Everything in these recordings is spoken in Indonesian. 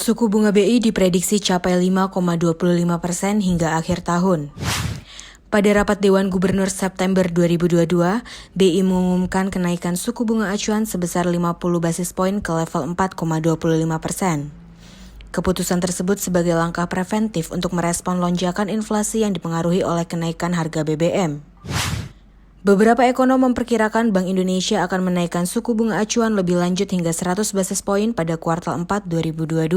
Suku bunga BI diprediksi capai 5,25% hingga akhir tahun. Pada rapat Dewan Gubernur September 2022, BI mengumumkan kenaikan suku bunga acuan sebesar 50 basis poin ke level 4,25%. Keputusan tersebut sebagai langkah preventif untuk merespon lonjakan inflasi yang dipengaruhi oleh kenaikan harga BBM. Beberapa ekonom memperkirakan Bank Indonesia akan menaikkan suku bunga acuan lebih lanjut hingga 100 basis poin pada kuartal 4 2022.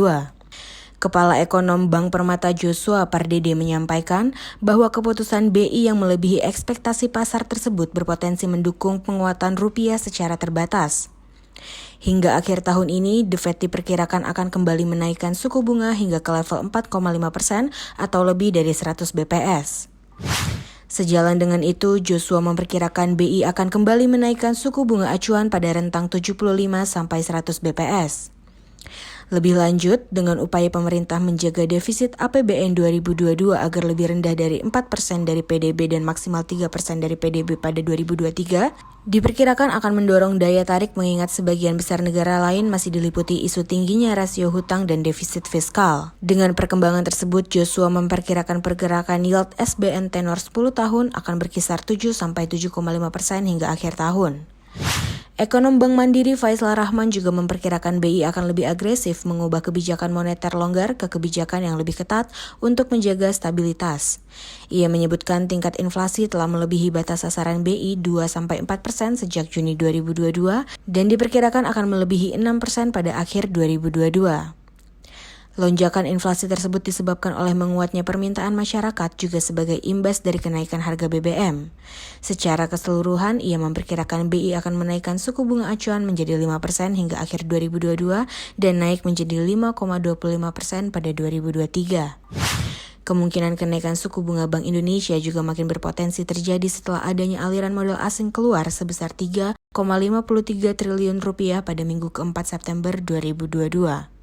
Kepala Ekonom Bank Permata Joshua Pardede menyampaikan bahwa keputusan BI yang melebihi ekspektasi pasar tersebut berpotensi mendukung penguatan rupiah secara terbatas. Hingga akhir tahun ini, The Fed diperkirakan akan kembali menaikkan suku bunga hingga ke level 4,5% atau lebih dari 100 BPS. Sejalan dengan itu, Joshua memperkirakan BI akan kembali menaikkan suku bunga acuan pada rentang 75 sampai 100 BPS. Lebih lanjut, dengan upaya pemerintah menjaga defisit APBN 2022 agar lebih rendah dari 4% dari PDB dan maksimal 3% dari PDB pada 2023, diperkirakan akan mendorong daya tarik mengingat sebagian besar negara lain masih diliputi isu tingginya rasio hutang dan defisit fiskal. Dengan perkembangan tersebut, Joshua memperkirakan pergerakan yield SBN tenor 10 tahun akan berkisar 7-7,5% hingga akhir tahun. Ekonom Bank Mandiri Faisal Rahman juga memperkirakan BI akan lebih agresif mengubah kebijakan moneter longgar ke kebijakan yang lebih ketat untuk menjaga stabilitas. Ia menyebutkan tingkat inflasi telah melebihi batas sasaran BI 2-4% sejak Juni 2022 dan diperkirakan akan melebihi 6% pada akhir 2022. Lonjakan inflasi tersebut disebabkan oleh menguatnya permintaan masyarakat juga sebagai imbas dari kenaikan harga BBM. Secara keseluruhan, ia memperkirakan BI akan menaikkan suku bunga acuan menjadi 5% hingga akhir 2022 dan naik menjadi 5,25% pada 2023. Kemungkinan kenaikan suku bunga Bank Indonesia juga makin berpotensi terjadi setelah adanya aliran modal asing keluar sebesar 3,53 triliun rupiah pada minggu keempat September 2022.